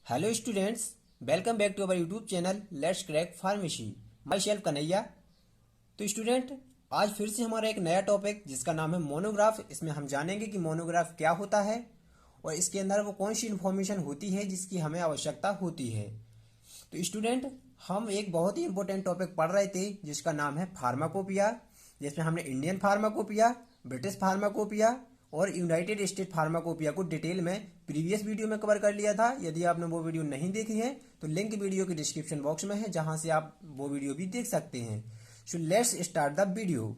Hello students, welcome back to our YouTube channel let's crack pharmacy. Myself Kanhaiya. तो student, आज फिर से हमारा एक नया टॉपिक जिसका नाम है मोनोग्राफ। इसमें हम जानेंगे कि मोनोग्राफ क्या होता है और इसके अंदर वो कौन सी इन्फॉर्मेशन होती है जिसकी हमें आवश्यकता होती है। तो स्टूडेंट, हम एक बहुत ही इंपॉर्टेंट टॉपिक पढ़ रहे थे जिसका नाम है फार्माकोपिया, जिसमें हमने इंडियन फार्माकोपिया, ब्रिटिश फार्माकोपिया और यूनाइटेड स्टेट फार्माकोपिया को डिटेल में प्रीवियस वीडियो में कवर कर लिया था। यदि आपने वो वीडियो नहीं देखी है तो लिंक वीडियो के डिस्क्रिप्शन बॉक्स में है, जहां से आप वो वीडियो भी देख सकते हैं। So let's start the video.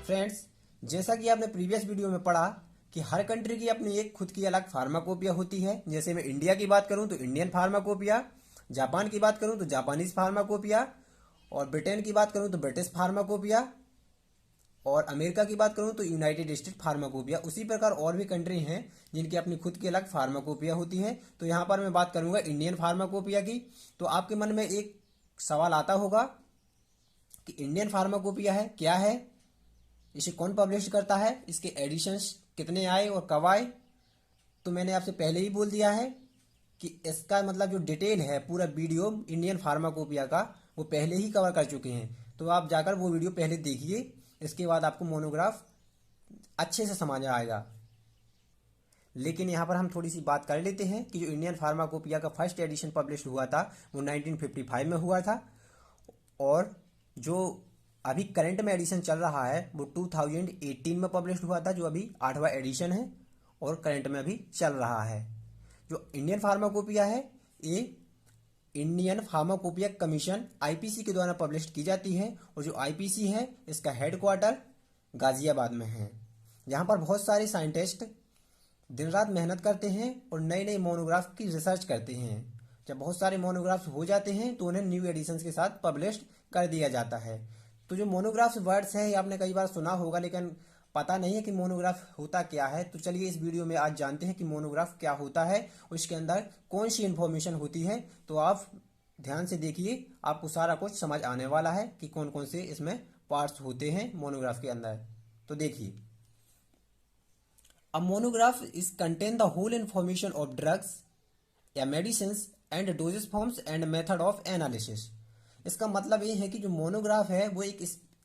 Friends, जैसा कि आपने प्रीवियस वीडियो में पढ़ा कि हर कंट्री की अपनी एक खुद की अलग फार्माकोपिया होती है। जैसे मैं इंडिया की बात करूं तो इंडियन फार्माकोपिया, जापान की बात करूं तो जापानीज फार्माकोपिया, और ब्रिटेन की बात करूं तो ब्रिटिश फार्माकोपिया, और अमेरिका की बात करूं तो यूनाइटेड स्टेट फार्माकोपिया। उसी प्रकार और भी कंट्री हैं जिनकी अपनी खुद की अलग फार्माकोपिया होती है। तो यहाँ पर मैं बात करूंगा इंडियन फार्माकोपिया की। तो आपके मन में एक सवाल आता होगा कि इंडियन फार्माकोपिया है क्या है, इसे कौन पब्लिश करता है, इसके एडिशंस कितने आए और कब आए। तो मैंने आपसे पहले ही बोल दिया है कि इसका मतलब जो डिटेल है पूरा वीडियो इंडियन फार्माकोपिया का वो पहले ही कवर कर चुके हैं। तो आप जाकर वो वीडियो पहले देखिए, इसके बाद आपको मोनोग्राफ अच्छे से समझ आएगा। लेकिन यहाँ पर हम थोड़ी सी बात कर लेते हैं कि जो इंडियन फार्माकोपिया का फर्स्ट एडिशन पब्लिश हुआ था वो 1955 में हुआ था, और जो अभी करंट में एडिशन चल रहा है वो 2018 में पब्लिश हुआ था, जो अभी 8वां एडिशन है और करंट में अभी चल रहा है। जो इंडियन फार्माकोपिया है ये इंडियन फार्माकोपिया कमीशन आईपीसी के द्वारा पब्लिश की जाती है, और जो आईपीसी है इसका हेडक्वार्टर गाजियाबाद में है। यहाँ पर बहुत सारे साइंटिस्ट दिन रात मेहनत करते हैं और नए नए मोनोग्राफ की रिसर्च करते हैं। जब बहुत सारे मोनोग्राफ्स हो जाते हैं तो उन्हें न्यू एडिशंस के साथ पब्लिश कर दिया जाता है। तो जो मोनोग्राफ्स वर्ड्स है ये आपने कई बार सुना होगा, लेकिन पता नहीं है कि मोनोग्राफ होता क्या है। तो चलिए इस वीडियो में आज जानते हैं कि मोनोग्राफ क्या होता है और इसके अंदर कौन सी इंफॉर्मेशन होती है। तो आप ध्यान से देखिए, आपको सारा कुछ समझ आने वाला है कि कौन कौन से इसमें पार्ट्स होते हैं मोनोग्राफ के अंदर। तो देखिए, a monograph is contain the whole information of drugs या medicines and doses forms and method of analysis. इसका मतलब ये है कि जो मोनोग्राफ है वो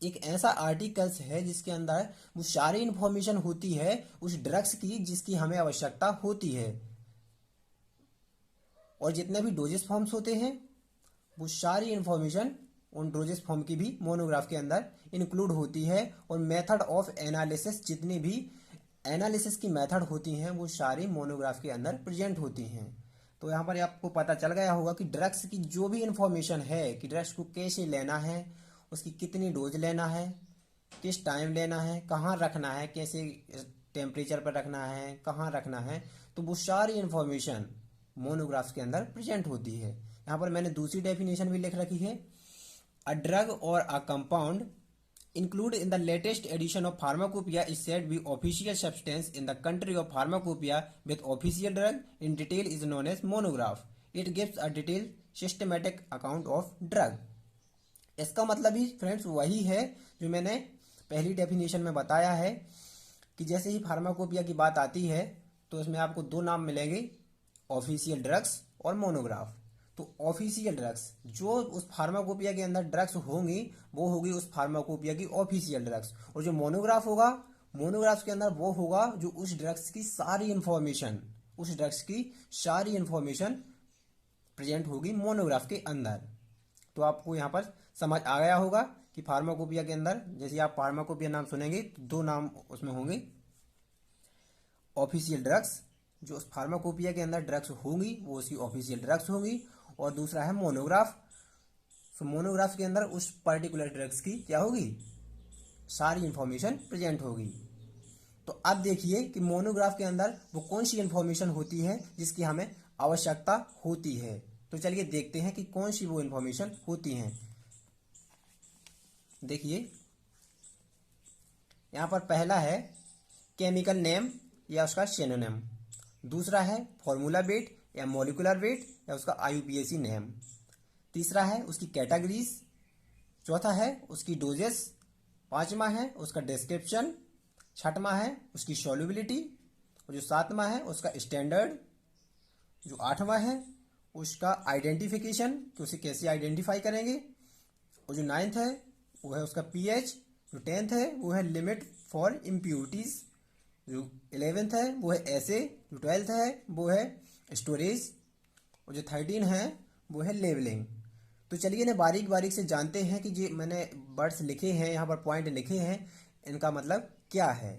एक ऐसा आर्टिकल्स है जिसके अंदर वो सारी इंफॉर्मेशन होती है उस ड्रग्स की जिसकी हमें आवश्यकता होती है, और जितने भी डोजेस फॉर्म्स होते हैं वो सारी इंफॉर्मेशन उन डोजेस फॉर्म की भी मोनोग्राफ के अंदर इंक्लूड होती है, और मेथड ऑफ एनालिसिस, जितनी भी एनालिसिस की मेथड होती हैं वो सारी मोनोग्राफ के अंदर प्रेजेंट होती हैं। तो यहाँ पर आपको पता चल गया होगा कि ड्रग्स की जो भी इंफॉर्मेशन है कि ड्रग्स को कैसे लेना है, उसकी कितनी डोज लेना है, किस टाइम लेना है, कहाँ रखना है, कैसे टेम्परेचर पर रखना है, कहाँ रखना है, तो वो सारी इंफॉर्मेशन मोनोग्राफ्स के अंदर प्रेजेंट होती है। यहाँ पर मैंने दूसरी डेफिनेशन भी लिख रखी है, अ ड्रग और a compound included in the latest edition of Pharmacopoeia is said to be official substance in the country of Pharmacopoeia with official drug in detail is known as monograph. It gives a detailed systematic account of drug. इसका मतलब ही friends वही है जो मैंने पहली definition में बताया है कि जैसे ही फार्माकोपिया की बात आती है तो इसमें आपको दो नाम मिलेंगे, ऑफिशियल ड्रग्स और मोनोग्राफ। तो ऑफिशियल ड्रग्स, जो उस फार्माकोपिया के अंदर ड्रग्स होंगी वो होगी उस फार्माकोपिया की ऑफिशियल ड्रग्स, और जो मोनोग्राफ होगा मोनोग्राफ के अंदर वो होगा जो उस ड्रग्स की सारी इंफॉर्मेशन प्रेजेंट होगी मोनोग्राफ के अंदर। तो आपको यहाँ पर समझ आ गया होगा कि फार्माकोपिया के अंदर जैसे आप फार्माकोपिया नाम सुनेंगे तो दो नाम उसमें होंगे, ऑफिशियल ड्रग्स, जो उस फार्माकोपिया के अंदर ड्रग्स होंगी वो उसकी ऑफिशियल ड्रग्स होंगी, और दूसरा है मोनोग्राफ। तो मोनोग्राफ के अंदर उस पर्टिकुलर ड्रग्स की क्या होगी, सारी इंफॉर्मेशन प्रेजेंट होगी। तो अब देखिए कि मोनोग्राफ के अंदर वो कौन सी इंफॉर्मेशन होती है जिसकी हमें आवश्यकता होती है। तो चलिए देखते हैं कि कौन सी वो इंफॉर्मेशन होती हैं। देखिए, यहाँ पर पहला है केमिकल नेम या उसका सिनोनिम, दूसरा है फॉर्मूला वेट या मॉलिक्यूलर वेट या उसका आईयूपीएसी नेम, तीसरा है उसकी कैटेगरीज, चौथा है उसकी डोजेस, पांचवा है उसका डिस्क्रिप्शन, छठवां है उसकी सॉल्युबिलिटी, और जो सातवां है उसका स्टैंडर्ड, जो आठवां है उसका आइडेंटिफिकेशन कि उसे कैसे आइडेंटिफाई करेंगे, और जो नाइन्थ है वो है उसका पीएच, जो टेंथ है वो है लिमिट फॉर इम्प्यूरिटीज, जो 11th है वो है एसे, जो 12th है वो है स्टोरेज, और जो 13 है वो है लेवलिंग। तो चलिए ना बारीक बारीक से जानते हैं कि जो मैंने वर्ड्स लिखे हैं यहाँ पर पॉइंट लिखे हैं इनका मतलब क्या है।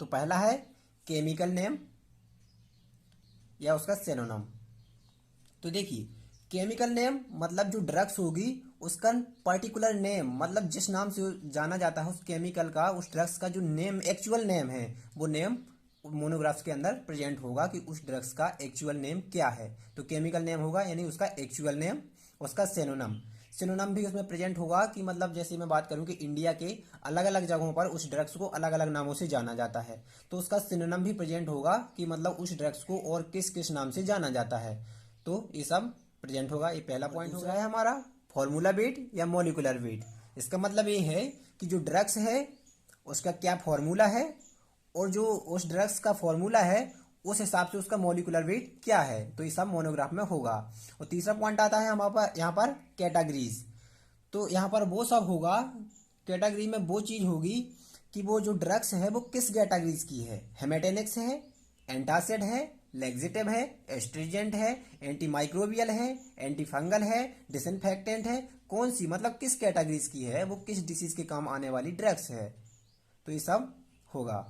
तो पहला है केमिकल नेम या उसका सिनोनिम। तो देखिए केमिकल नेम मतलब जो ड्रग्स होगी उसका पर्टिकुलर नेम, मतलब जिस नाम से जाना जाता है उस केमिकल का, उस ड्रग्स का जो नेम एक्चुअल नेम है वो नेम मोनोग्राफ्स के अंदर प्रेजेंट होगा कि उस ड्रग्स का एक्चुअल नेम क्या है। तो केमिकल नेम होगा यानी उसका एक्चुअल नेम, उसका सिनोनिम। सिनोनिम भी उसमें प्रेजेंट होगा कि मतलब जैसे मैं बात करूं कि इंडिया के अलग अलग जगहों पर उस ड्रग्स को अलग अलग नामों से जाना जाता है, तो उसका सिनोनिम भी प्रेजेंट होगा कि मतलब उस ड्रग्स को और किस किस नाम से जाना जाता है। तो ये सब प्रेजेंट होगा। ये पहला पॉइंट होगा है हमारा फॉर्मूला वेट या मॉलिकुलर वेट। इसका मतलब ये है कि जो ड्रग्स है उसका क्या फॉर्मूला है, और जो उस ड्रग्स का फॉर्मूला है उस हिसाब से उसका मॉलिकुलर वेट क्या है। तो ये सब मोनोग्राफ में होगा। और तीसरा पॉइंट आता है हमारे पास यहाँ पर कैटेगरीज। तो यहाँ पर वो सब होगा, कैटेगरी में वो चीज़ होगी कि वो जो ड्रग्स है वो किस कैटेगरीज की है। हेमेटेनिक्स है, एंटासिड है, लेग्जिटिव है, एस्ट्रीजेंट है, एंटी माइक्रोबियल है, एंटी फंगल है, डिसइंफेक्टेंट है, कौन सी मतलब किस कैटेगरीज की है, वो किस डिसीज के काम आने वाली ड्रग्स है। तो ये सब होगा।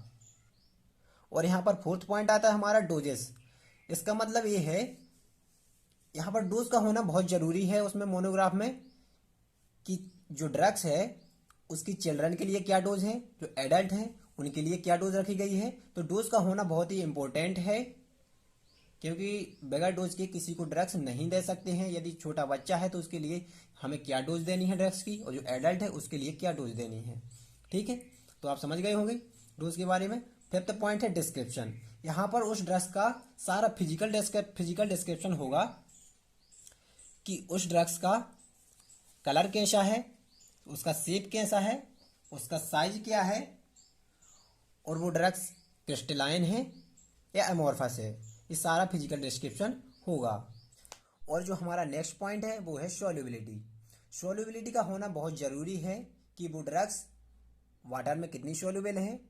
और यहाँ पर फोर्थ पॉइंट आता है हमारा डोजेस। इसका मतलब ये है यहाँ पर डोज का होना बहुत जरूरी है उसमें मोनोग्राफ में, कि जो ड्रग्स है उसकी चिल्ड्रन के लिए क्या डोज है, जो एडल्ट हैं उनके लिए क्या डोज रखी गई है। तो डोज का होना बहुत ही इंपॉर्टेंट है, क्योंकि बगैर डोज के किसी को ड्रग्स नहीं दे सकते हैं। यदि छोटा बच्चा है तो उसके लिए हमें क्या डोज देनी है ड्रग्स की, और जो एडल्ट है उसके लिए क्या डोज देनी है। ठीक है, तो आप समझ गए होंगे डोज के बारे में। फिफ्थ पॉइंट है डिस्क्रिप्शन। यहाँ पर उस ड्रग्स का सारा फिजिकल डिस्क्रिप्शन होगा कि उस ड्रग्स का कलर कैसा है, उसका शेप कैसा है, उसका साइज क्या है, और वो ड्रग्स क्रिस्टलाइन है या एमोर्फस है। ये सारा फिजिकल डिस्क्रिप्शन होगा। और जो हमारा नेक्स्ट पॉइंट है वो है सॉल्युबिलिटी। सॉल्युबिलिटी का होना बहुत ज़रूरी है कि वो ड्रग्स वाटर में कितनी सॉल्युबल है,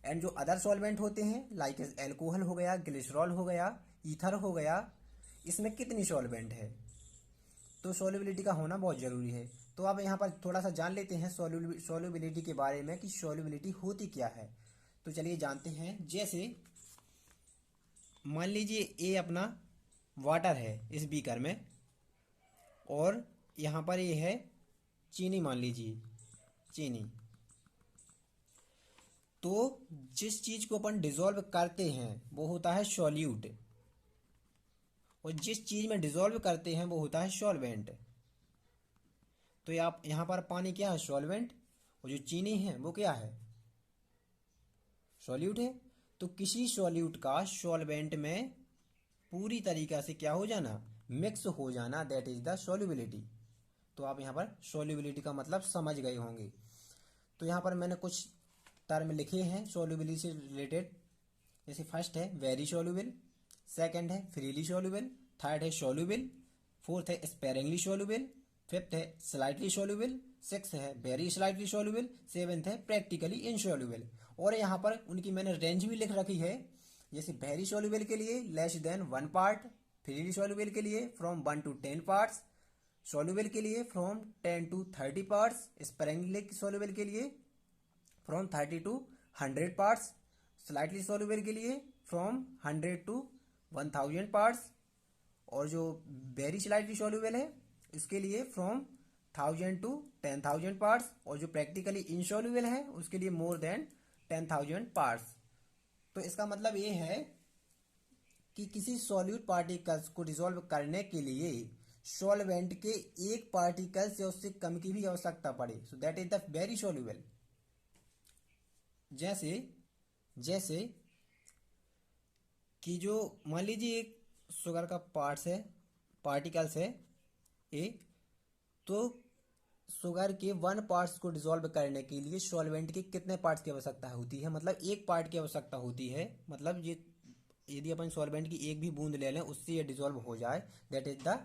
एंड जो अदर सॉल्वेंट होते हैं लाइक एल्कोहल हो गया, ग्लिसरॉल हो गया, ईथर हो गया, इसमें कितनी सॉल्वेंट है। तो सॉल्युबिलिटी का होना बहुत ज़रूरी है। तो अब यहाँ पर थोड़ा सा जान लेते हैं सॉल्युबिलिटी के बारे में कि सॉल्युबिलिटी होती क्या है। तो चलिए जानते हैं। जैसे मान लीजिए ये अपना वाटर है इस बीकर में, और यहाँ पर ये है चीनी, मान लीजिए चीनी। तो जिस चीज़ को अपन डिजोल्व करते हैं वो होता है सॉल्यूट, और जिस चीज़ में डिजोल्व करते हैं वो होता है सॉल्वेंट। तो आप यहाँ पर पानी क्या है, सॉल्वेंट, और जो चीनी है वो क्या है, सॉल्यूट है। तो किसी सॉल्यूट का सॉल्वेंट में पूरी तरीका से क्या हो जाना, मिक्स हो जाना, दैट इज द सॉल्युबिलिटी। तो आप यहाँ पर सॉल्युबिलिटी का मतलब समझ गए होंगे। तो यहाँ पर मैंने कुछ टर्म लिखे हैं सॉल्युबिलिटी से रिलेटेड। जैसे फर्स्ट है वेरी सॉल्युबल, सेकंड है फ्रीली सॉल्युबल, थर्ड है सॉल्युबल, फोर्थ है स्पेरिंगली सॉल्युबल, फिफ्थ है स्लाइटली सॉल्युबल, सिक्स है वेरी स्लाइटली सॉल्युबल, सेवेंथ है प्रैक्टिकली इनसॉल्युबल। और यहाँ पर उनकी मैंने रेंज भी लिख रखी है। जैसे वेरी सॉल्युबल के लिए less than 1 part, freely soluble के लिए फ्रॉम 1 to 10 पार्ट्स, सॉल्युबल के लिए from 10 to 30 parts, sparingly soluble के लिए from 30 to 100 parts, slightly soluble के लिए फ्रॉम 100 to 1000 पार्ट्स, और जो वेरी स्लाइटली सॉल्युबल है इसके लिए फ्रॉम 1000 to 10,000 पार्ट्स, और जो प्रैक्टिकली इनसॉल्युबल है उसके लिए मोर देन 10,000 पार्ट्स। तो इसका मतलब ये है कि किसी सॉल्यूट पार्टिकल्स को डिसॉल्व करने के लिए सॉल्वेंट के एक पार्टिकल से उससे कम की भी आवश्यकता पड़े, so that is the very soluble. जैसे जैसे कि जो मान लीजिए एक शुगर का पार्ट्स है, पार्टिकल्स है ए, तो शुगर के 1 पार्ट्स को डिसॉल्व करने के लिए सॉल्वेंट के कितने पार्ट्स की आवश्यकता होती है, मतलब एक पार्ट की आवश्यकता होती है। मतलब ये यदि अपन सॉल्वेंट की एक भी बूंद ले लें उससे ये डिसॉल्व हो जाए, that is the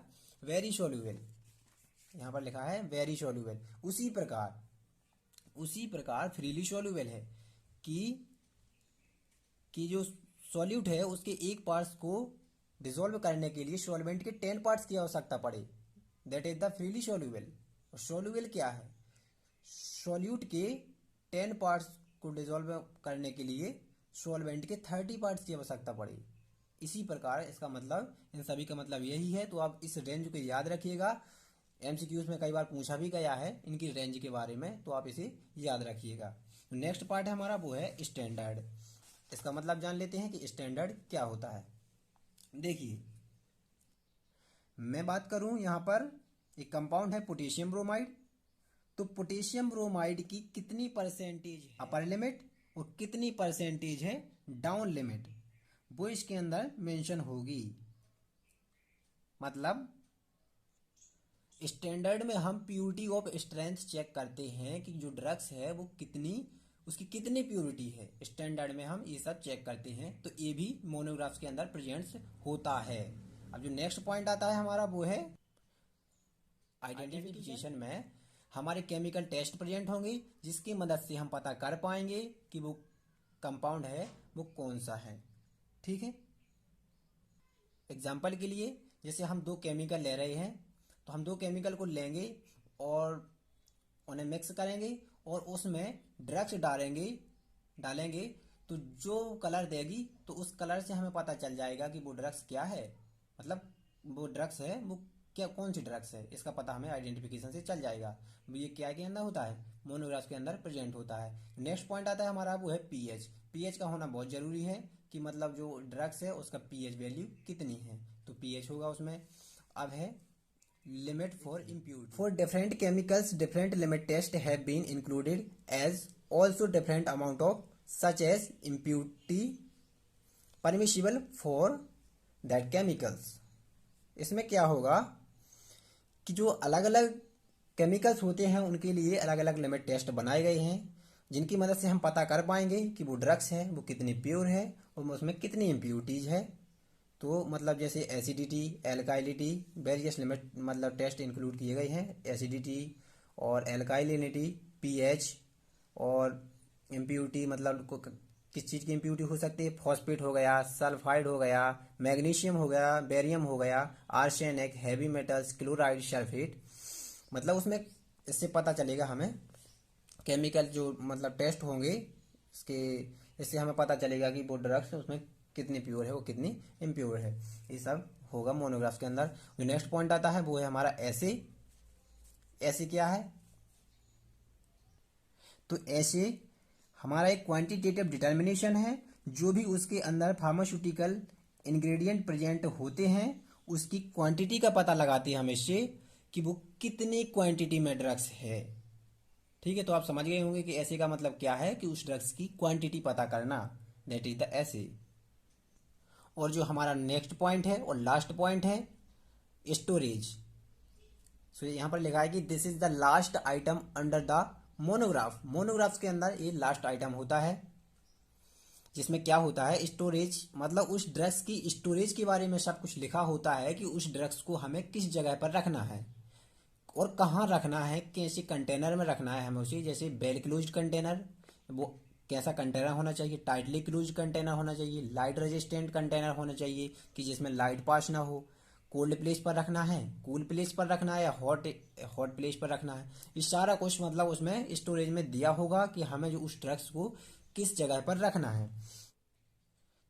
very soluble. यहाँ पर लिखा है वेरी सॉल्युबल। उसी प्रकार फ्रीली सॉल्युबल है कि जो सॉल्यूट है उसके एक पार्ट्स को डिसॉल्व करने के लिए सॉल्वेंट के 10 पार्ट्स की आवश्यकता पड़े, that is the freely soluble. और सॉल्युबल क्या है? सॉल्यूट के 10 पार्ट्स को डिसॉल्व करने के लिए सॉल्वेंट के 30 पार्ट्स की आवश्यकता पड़े। इसी प्रकार इसका मतलब, इन सभी का मतलब यही है। तो आप इस रेंज को याद रखिएगा, एमसीक्यूज में कई बार पूछा भी गया है इनकी रेंज के बारे में, तो आप इसे याद रखिएगा। नेक्स्ट पार्ट है हमारा, वो है स्टैंडर्ड। इसका मतलब जान लेते हैं कि स्टैंडर्ड क्या होता है। देखिए, मैं बात करूं यहां पर, एक कंपाउंड है पोटेशियम ब्रोमाइड। तो पोटेशियम ब्रोमाइड की कितनी परसेंटेज अपर लिमिट और कितनी परसेंटेज है डाउन लिमिट, वो इसके अंदर मेंशन होगी। मतलब स्टैंडर्ड में हम प्योरिटी ऑफ स्ट्रेंथ चेक करते हैं कि जो ड्रग्स है वो उसकी कितनी प्योरिटी है। स्टैंडर्ड में हम ये सब चेक करते हैं, तो ये भी मोनोग्राफ्स के अंदर प्रेजेंट्स होता है। अब जो नेक्स्ट पॉइंट आता है हमारा, वो है आइडेंटिफिकेशन में हमारे केमिकल टेस्ट प्रेजेंट होंगे, जिसकी मदद से हम पता कर पाएंगे कि वो कंपाउंड है वो कौन सा है। ठीक है, एग्जाम्पल के लिए जैसे हम 2 केमिकल ले रहे हैं, तो हम 2 केमिकल को लेंगे और उन्हें मिक्स करेंगे और उसमें ड्रग्स डालेंगे तो जो कलर देगी तो उस कलर से हमें पता चल जाएगा कि वो ड्रग्स क्या है। मतलब वो ड्रग्स है वो क्या, कौन सी ड्रग्स है, इसका पता हमें आइडेंटिफिकेशन से चल जाएगा। ये क्या के अंदर होता है, मोनोग्राफ्स के अंदर प्रेजेंट होता है। नेक्स्ट पॉइंट आता है हमारा, वो है पीएच। पीएच का होना बहुत जरूरी है कि मतलब जो ड्रग्स है उसका पीएच वैल्यू कितनी है, तो पीएच होगा उसमें। अब है limit for impurity. For different chemicals, different limit tests have been included as also different amount of such as impurity permissible for that chemicals. इसमें क्या होगा कि जो अलग अलग केमिकल्स होते हैं उनके लिए अलग अलग लिमिट टेस्ट बनाए गए हैं, जिनकी मदद से हम पता कर पाएंगे कि वो ड्रग्स है वो कितनी प्योर है और उसमें कितनी इम्प्योरिटीज है। तो मतलब जैसे एसिडिटी, एल्काइलिटी, वेरियस लिमिट मतलब टेस्ट इंक्लूड किए गए हैं। एसिडिटी और एल्काइलिनिटी, पीएच और इम्प्योरिटी, मतलब किस चीज़ की इम्प्योरिटी हो सकती है, फॉस्फेट हो गया, सल्फाइड हो गया, मैग्नीशियम हो गया, बेरियम हो गया, arsenic, heavy metals, chloride, sulphate. मतलब उसमें इससे पता चलेगा हमें केमिकल जो मतलब टेस्ट होंगे इसके, इससे हमें पता चलेगा कि वो ड्रग्स उसमें कितनी प्योर है वो कितनी इम्प्योर है। ये सब होगा मोनोग्राफ्स के अंदर। जो नेक्स्ट पॉइंट आता है वो है हमारा ऐसे। ऐसे क्या है, तो ऐसे हमारा एक क्वांटिटेटिव डिटर्मिनेशन है। जो भी उसके अंदर फार्मास्यूटिकल इंग्रेडिएंट प्रेजेंट होते हैं उसकी क्वांटिटी का पता लगाते हैं हम इससे कि वो कितनी क्वांटिटी में ड्रग्स है। ठीक है, तो आप समझ गए होंगे कि ऐसे का मतलब क्या है कि उस ड्रग्स की क्वांटिटी पता करना, दैट इज द ऐसे। और जो हमारा नेक्स्ट पॉइंट है और लास्ट पॉइंट है स्टोरेज। सो यहां पर लिखा है कि this is the last item under the monograph. Monographs के अंदर ये लास्ट आइटम होता है, जिसमें क्या होता है स्टोरेज, मतलब उस ड्रग्स की स्टोरेज के बारे में सब कुछ लिखा होता है कि उस ड्रग्स को हमें किस जगह पर रखना है और कहाँ रखना है, कैसे कंटेनर में रखना है हमें उसे। जैसे वेल क्लोज्ड कंटेनर, वो कैसा कंटेनर होना चाहिए, टाइटली क्लोज कंटेनर होना चाहिए, लाइट रेजिस्टेंट कंटेनर होना चाहिए कि जिसमें लाइट पास ना हो, कोल्ड प्लेस पर रखना है, कूल प्लेस पर रखना है या हॉट प्लेस पर रखना है। ये सारा कुछ मतलब उसमें स्टोरेज में दिया होगा कि हमें जो उस ड्रग्स को किस जगह पर रखना है।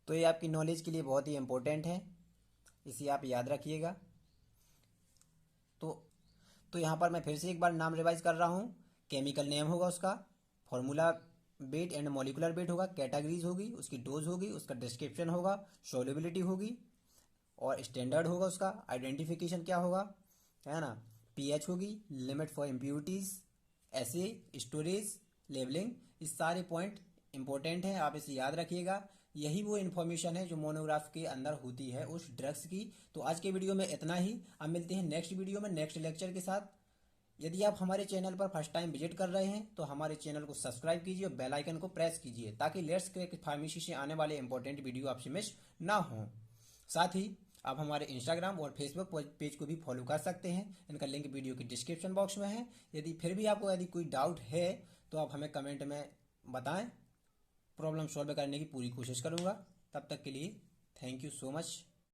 तो ये आपकी नॉलेज के लिए बहुत ही इंपॉर्टेंट है, इसे आप याद रखिएगा। तो यहाँ पर मैं फिर से एक बार नाम रिवाइज कर रहा हूँ। केमिकल नेम होगा उसका, formula wait and molecular weight होगा, कैटेगरीज होगी, उसकी डोज होगी, उसका डिस्क्रिप्शन होगा, सोल्युबिलिटी होगी और स्टैंडर्ड होगा उसका, आइडेंटिफिकेशन क्या होगा, है ना, पीएच होगी, लिमिट फॉर इम्प्योरिटीज, ऐसे, स्टोरेज, लेबलिंग। इस सारे पॉइंट इंपॉर्टेंट हैं, आप इसे याद रखिएगा। यही वो इन्फॉर्मेशन है जो मोनोग्राफ के अंदर होती है उस ड्रग्स की। तो आज के वीडियो में इतना ही, अब मिलते हैं नेक्स्ट वीडियो में नेक्स्ट लेक्चर के साथ। यदि आप हमारे चैनल पर फर्स्ट टाइम विजिट कर रहे हैं तो हमारे चैनल को सब्सक्राइब कीजिए और बेल आइकन को प्रेस कीजिए ताकि लेट्स क्रैक फार्मेसी से आने वाले इंपॉर्टेंट वीडियो आपसे मिस ना हो। साथ ही आप हमारे इंस्टाग्राम और फेसबुक पेज को भी फॉलो कर सकते हैं, इनका लिंक वीडियो की डिस्क्रिप्शन बॉक्स में है। यदि फिर भी आपको यदि कोई डाउट है तो आप हमें कमेंट में बताएं, प्रॉब्लम सॉल्व करने की पूरी कोशिश करूंगा। तब तक के लिए थैंक यू सो मच।